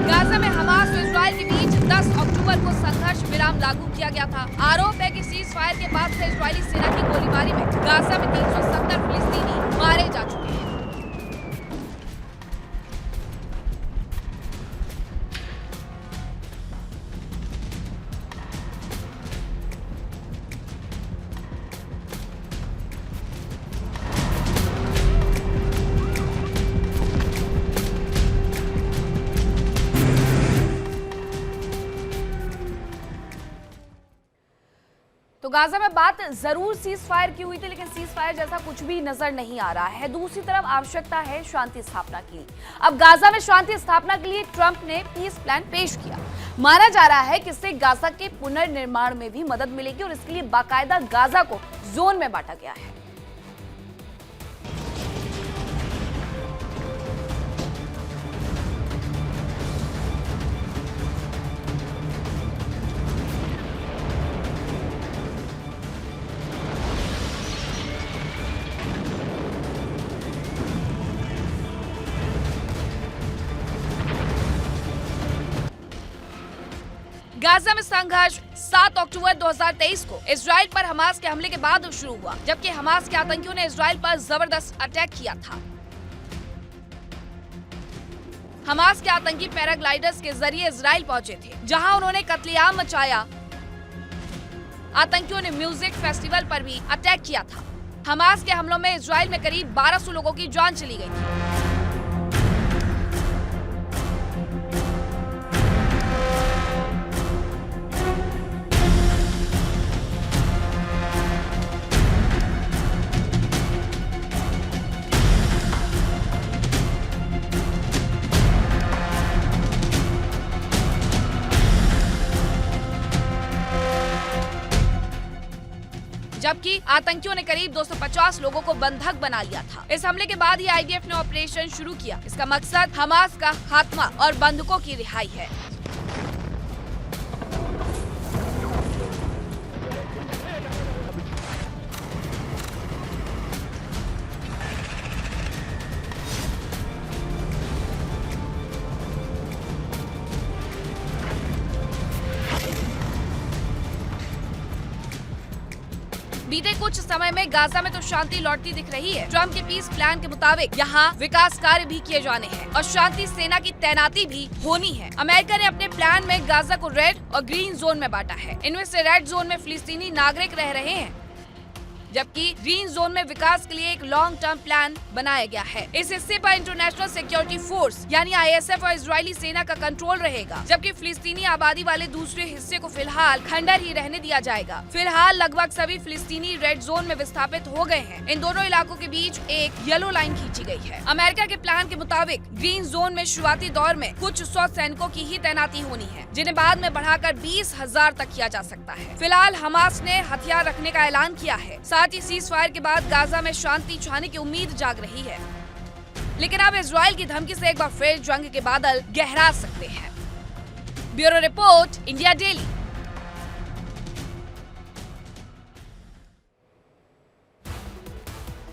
गाजा में हमास और इजराइल के बीच 10 अक्टूबर को संघर्ष विराम लागू किया गया था। आरोप है कि फायर के बाद से इजरायली सेना की गोलीबारी में गाजा में 370 फिलिस्तीनी मारे जा चुके हैं। तो गाजा में बात जरूर सीज फायर की हुई थी, लेकिन सीज फायर जैसा कुछ भी नजर नहीं आ रहा है। दूसरी तरफ आवश्यकता है शांति स्थापना की। अब गाजा में शांति स्थापना के लिए ट्रंप ने पीस प्लान पेश किया। माना जा रहा है कि इससे गाजा के पुनर्निर्माण में भी मदद मिलेगी और इसके लिए बाकायदा गाजा को जोन में बांटा गया है। गाजा में संघर्ष 7 अक्टूबर 2023 को इजराइल पर हमास के हमले के बाद शुरू हुआ, जबकि हमास के आतंकियों ने इजराइल पर जबरदस्त अटैक किया था। हमास के आतंकी पैराग्लाइडर्स के जरिए इजराइल पहुंचे थे, जहां उन्होंने कत्लेआम मचाया। आतंकियों ने म्यूजिक फेस्टिवल पर भी अटैक किया था। हमास के हमलों में इजराइल में करीब 1200 लोगों की जान चली गई थी। जबकि आतंकियों ने करीब 250 लोगों को बंधक बना लिया था। इस हमले के बाद ही आईडीएफ ने ऑपरेशन शुरू किया। इसका मकसद हमास का खात्मा और बंधकों की रिहाई है। बीते कुछ समय में गाजा में तो शांति लौटती दिख रही है। ट्रंप के पीस प्लान के मुताबिक यहाँ विकास कार्य भी किए जाने हैं और शांति सेना की तैनाती भी होनी है। अमेरिका ने अपने प्लान में गाजा को रेड और ग्रीन जोन में बांटा है। इनमें से रेड जोन में फिलिस्तीनी नागरिक रह रहे हैं, जबकि ग्रीन जोन में विकास के लिए एक लॉन्ग टर्म प्लान बनाया गया है। इस हिस्से पर इंटरनेशनल सिक्योरिटी फोर्स यानी आईएसएफ और इजरायली सेना का कंट्रोल रहेगा, जबकि फिलिस्तीनी आबादी वाले दूसरे हिस्से को फिलहाल खंडर ही रहने दिया जाएगा। फिलहाल लगभग सभी फिलिस्तीनी रेड जोन में विस्थापित हो गए हैं। इन दोनों इलाकों के बीच एक येलो लाइन खींची गई है। अमेरिका के प्लान के मुताबिक ग्रीन जोन में शुरुआती दौर में कुछ 100 सैनिकों की ही तैनाती होनी है, जिन्हें बाद में बढ़ाकर 20,000 तक किया जा सकता है। फिलहाल हमास ने हथियार रखने का ऐलान किया है। साथ ही सीज फायर के बाद गाजा में शांति छाने की उम्मीद जाग रही है, लेकिन अब इजराइल की धमकी से एक बार फिर जंग के बादल गहरा सकते हैं। Bureau report, India daily.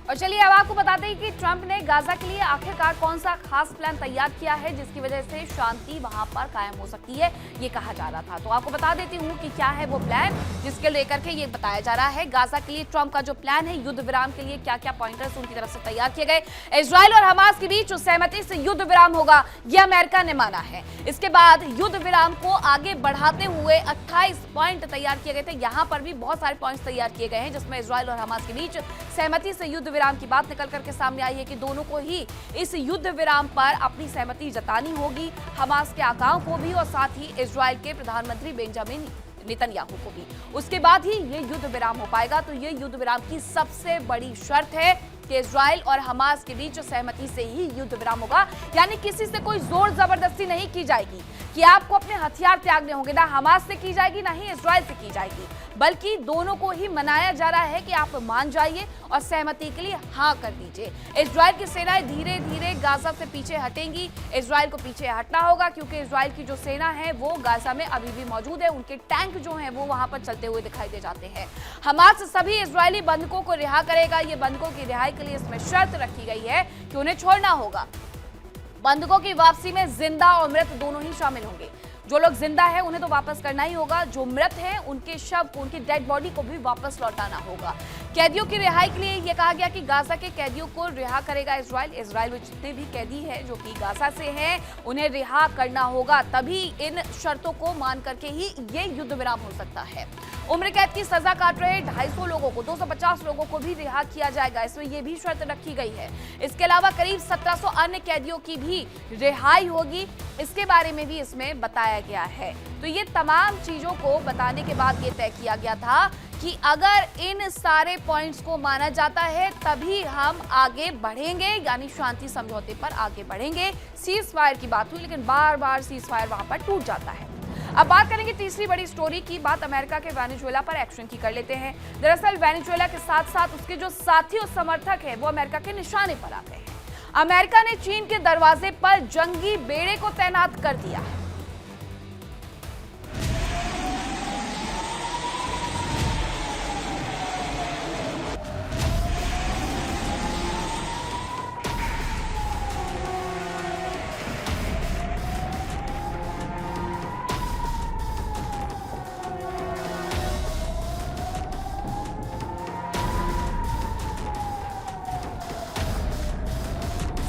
और चलिए अब आपको बताते हैं कि ट्रंप ने गाजा के लिए आखिरकार कौन सा खास प्लान तैयार किया है जिसकी वजह से शांति वहां पर कायम हो सकती है, ये कहा जा रहा था। तो आपको बता देती हूँ कि क्या है वो प्लान जिसके लेकर के ये बताया जा रहा है। गाजा के लिए ट्रंप का जो प्लान है, युद्ध विराम के लिए क्या क्या पॉइंटर्स उनकी तरफ से तैयार किए गए। इजराइल और हमास के बीच सहमति से युद्ध विराम होगा, यह अमेरिका ने माना है। इसके बाद युद्ध विराम को आगे बढ़ाते हुए 28 पॉइंट तैयार किए गए थे। यहाँ पर भी बहुत सारे पॉइंट्स तैयार किए गए हैं, जिसमें इजराइल और हमास के बीच सहमति से युद्ध विराम की बात निकल करके सामने आई है कि दोनों को ही इस युद्ध विराम पर अपनी सहमति जतानी होगी, हमास के आकाओं को भी और साथ ही इजराइल के प्रधानमंत्री बेंजामिन नेतन्याहू को भी। उसके बाद ही ये युद्ध विराम हो पाएगा। तो ये युद्ध विराम की सबसे बड़ी शर्त है कि इजराइल और हमास के बीच सहमति से ही युद्ध विराम होगा, यानी किसी से कोई जोर जबरदस्ती नहीं की जाएगी कि आपको अपने हथियार त्यागने होंगे। ना हमास से की जाएगी, ना ही इजराइल से की जाएगी, बल्कि दोनों को ही मनाया जा रहा है कि आप मान जाइए और सहमति के लिए हाँ कर दीजिए। इजराइल की सेनाएं धीरे धीरे गाजा से पीछे हटेंगी। इजराइल को पीछे हटना होगा क्योंकि इजराइल की जो सेना है वो गाजा में अभी भी मौजूद है। उनके टैंक जो हैं वो वहां पर चलते हुए दिखाई दे जाते हैं। हमास सभी इजरायली बंधकों को रिहा करेगा। ये बंधकों की रिहाई के लिए इसमें शर्त रखी गई है कि उन्हें छोड़ना होगा। बंधकों की वापसी में जिंदा और मृत दोनों ही शामिल होंगे। जो लोग जिंदा है उन्हें तो वापस करना ही होगा, जो मृत हैं उनके शव को, उनकी डेड बॉडी को भी वापस लौटाना होगा। कैदियों की रिहाई के लिए यह कहा गया कि गाजा के कैदियों को रिहा करेगा इजराइल। इजराइल में जितने भी कैदी हैं जो कि गाजा से हैं उन्हें रिहा करना होगा, तभी इन शर्तों को मान करके ही ये युद्ध विराम हो सकता है। उम्र कैद की सजा काट रहे 250 लोगों को, 250 लोगों को भी रिहा किया जाएगा, इसमें यह भी शर्त रखी गई है। इसके अलावा करीब 1700 अन्य कैदियों की भी रिहाई होगी, इसके बारे में भी इसमें बताया गया है। तो ये तमाम चीजों को बताने के बाद ये तय किया गया था कि अगर इन सारे पॉइंट्स को माना जाता है तभी हम आगे बढ़ेंगे, यानी शांति समझौते पर आगे बढ़ेंगे। सीज फायर की बात हुई, लेकिन बार बार सीज फायर वहां पर टूट जाता है। अब बात करेंगे तीसरी बड़ी स्टोरी की। बात अमेरिका के वेनेजुएला पर एक्शन की कर लेते हैं। दरअसल वेनेजुएला के साथ साथ उसके जो साथी और समर्थक हैं वो अमेरिका के निशाने पर आ गए हैं। अमेरिका ने चीन के दरवाजे पर जंगी बेड़े को तैनात कर दिया है।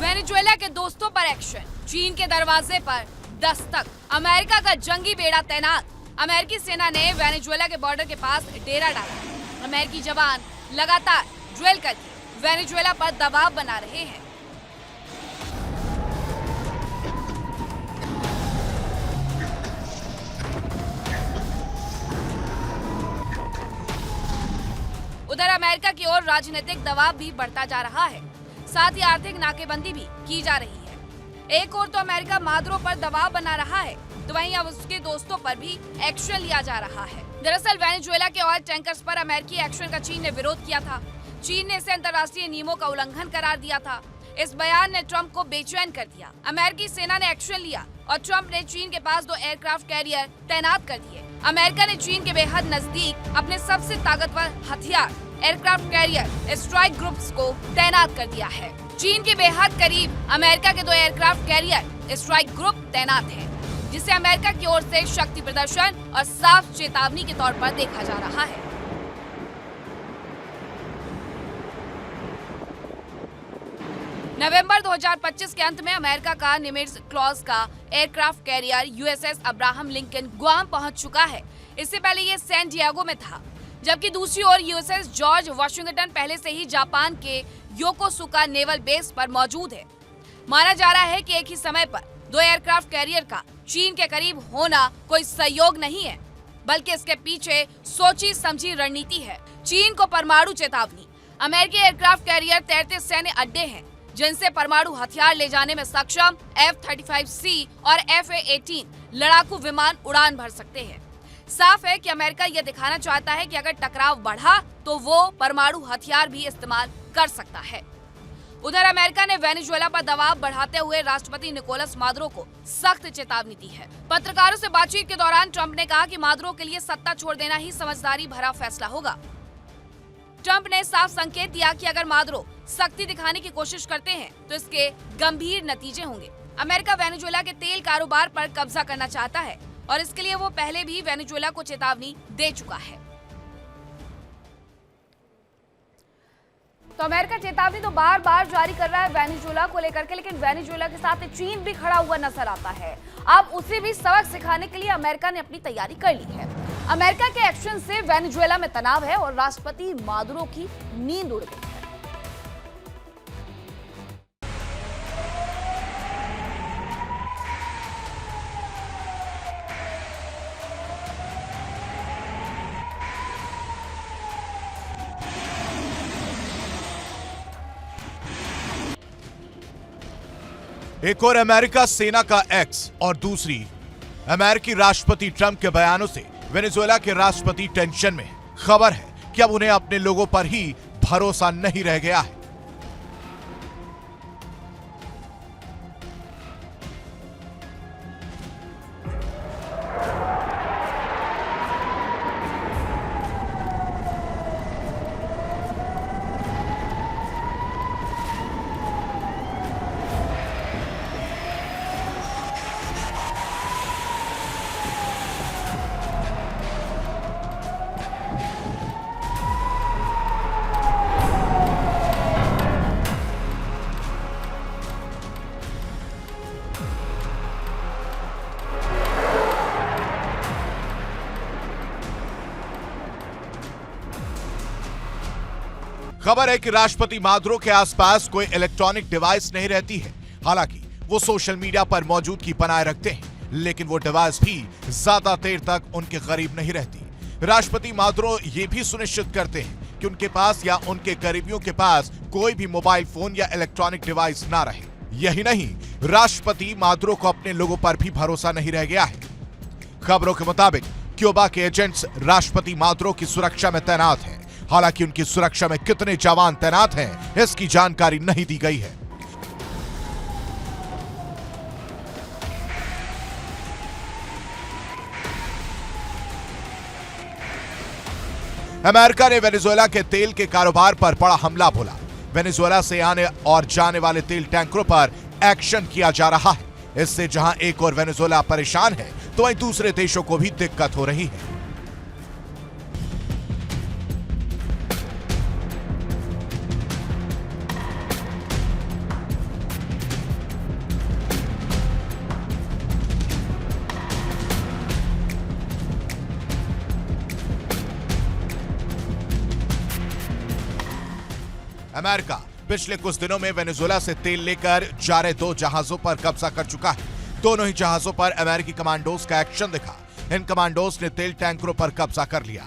वेनेजुएला के दोस्तों पर एक्शन, चीन के दरवाजे पर दस्तक, अमेरिका का जंगी बेड़ा तैनात। अमेरिकी सेना ने वेनेजुएला के बॉर्डर के पास डेरा डाला। अमेरिकी जवान लगातार ड्रिल करके वेनेजुएला पर दबाव बना रहे हैं। उधर अमेरिका की ओर राजनीतिक दबाव भी बढ़ता जा रहा है, साथ ही आर्थिक नाकेबंदी भी की जा रही है। एक ओर तो अमेरिका मादुरो पर दबाव बना रहा है, तो वहीं अब उसके दोस्तों पर भी एक्शन लिया जा रहा है। दरअसल वेनेजुएला के ऑयल टैंकर्स पर अमेरिकी एक्शन का चीन ने विरोध किया था। चीन ने इसे अंतर्राष्ट्रीय नियमों का उल्लंघन करार दिया था। इस बयान ने ट्रंप को बेचैन कर दिया। अमेरिकी सेना ने एक्शन लिया और ट्रंप ने चीन के पास 2 एयरक्राफ्ट कैरियर तैनात कर दिए। अमेरिका ने चीन के बेहद नजदीक अपने सबसे ताकतवर हथियार एयरक्राफ्ट कैरियर स्ट्राइक ग्रुप्स को तैनात कर दिया है। चीन के बेहद करीब अमेरिका के 2 एयरक्राफ्ट कैरियर स्ट्राइक ग्रुप तैनात हैं, जिसे अमेरिका की ओर से शक्ति प्रदर्शन और साफ चेतावनी के तौर पर देखा जा रहा है। नवंबर 2025 के अंत में अमेरिका का निमिट्ज क्लॉज का aircraft carrier USS Abraham Lincoln Guam पहुंच चुका है। इससे पहले ये सैन डिएगो में था, जबकि दूसरी ओर यूएसएस जॉर्ज वाशिंगटन पहले से ही जापान के योकोसुका नेवल बेस पर मौजूद है। माना जा रहा है कि एक ही समय पर 2 एयरक्राफ्ट कैरियर का चीन के करीब होना कोई संयोग नहीं है, बल्कि इसके पीछे सोची समझी रणनीति है। चीन को परमाणु चेतावनी, अमेरिकी एयरक्राफ्ट कैरियर तैरते सैन्य अड्डे हैं जिनसे परमाणु हथियार ले जाने में सक्षम F-35C और FA-18 लड़ाकू विमान उड़ान भर सकते हैं। साफ है कि अमेरिका यह दिखाना चाहता है कि अगर टकराव बढ़ा तो वो परमाणु हथियार भी इस्तेमाल कर सकता है। उधर अमेरिका ने वेनेजुएला पर दबाव बढ़ाते हुए राष्ट्रपति निकोलस मादुरो को सख्त चेतावनी दी है। पत्रकारों से बातचीत के दौरान ट्रंप ने कहा कि मादुरो के लिए सत्ता छोड़ देना ही समझदारी भरा फैसला होगा। ट्रंप ने साफ संकेत दिया कि अगर मादुरो सख्ती दिखाने की कोशिश करते हैं तो इसके गंभीर नतीजे होंगे। अमेरिका वेनेजुएला के तेल कारोबार पर कब्जा करना चाहता है और इसके लिए वो पहले भी वेनेजुएला को चेतावनी दे चुका है। तो अमेरिका चेतावनी तो बार बार जारी कर रहा है वेनेजुएला को लेकर के, लेकिन वेनेजुएला के साथ चीन भी खड़ा हुआ नजर आता है। अब उसे भी सबक सिखाने के लिए अमेरिका ने अपनी तैयारी कर ली है। अमेरिका के एक्शन से वेनेजुएला में तनाव है और राष्ट्रपति मादुरो की नींद उड़ गई है। एक और अमेरिका सेना का एक्स और दूसरी अमेरिकी राष्ट्रपति ट्रंप के बयानों से वेनेजुएला के राष्ट्रपति टेंशन में। खबर है कि अब उन्हें अपने लोगों पर ही भरोसा नहीं रह गया है। खबर है कि राष्ट्रपति मादुरो के आसपास कोई इलेक्ट्रॉनिक डिवाइस नहीं रहती है। हालांकि वो सोशल मीडिया पर मौजूदगी बनाए रखते हैं, लेकिन वो डिवाइस भी ज्यादा देर तक उनके करीब नहीं रहती। राष्ट्रपति मादुरो ये भी सुनिश्चित करते हैं कि उनके पास या उनके करीबियों के पास कोई भी मोबाइल फोन या इलेक्ट्रॉनिक डिवाइस ना रहे। यही नहीं, राष्ट्रपति मादुरो को अपने लोगों पर भी भरोसा नहीं रह गया है। खबरों के मुताबिक क्यूबा के एजेंट्स राष्ट्रपति मादुरो की सुरक्षा में तैनात हैं। हालांकि उनकी सुरक्षा में कितने जवान तैनात हैं, इसकी जानकारी नहीं दी गई है। अमेरिका ने वेनेजुएला के तेल के कारोबार पर बड़ा हमला बोला। वेनेजुएला से आने और जाने वाले तेल टैंकरों पर एक्शन किया जा रहा है। इससे जहां एक और वेनेजुएला परेशान है, तो वहीं दूसरे देशों को भी दिक्कत हो रही है। अमेरिका पिछले कुछ दिनों में वेनेजुएला से तेल लेकर जा रहे 2 जहाजों पर कब्जा कर चुका है। दोनों ही जहाजों पर अमेरिकी कमांडोज का एक्शन दिखा। इन कमांडोज ने तेल टैंकरों पर कब्जा कर लिया।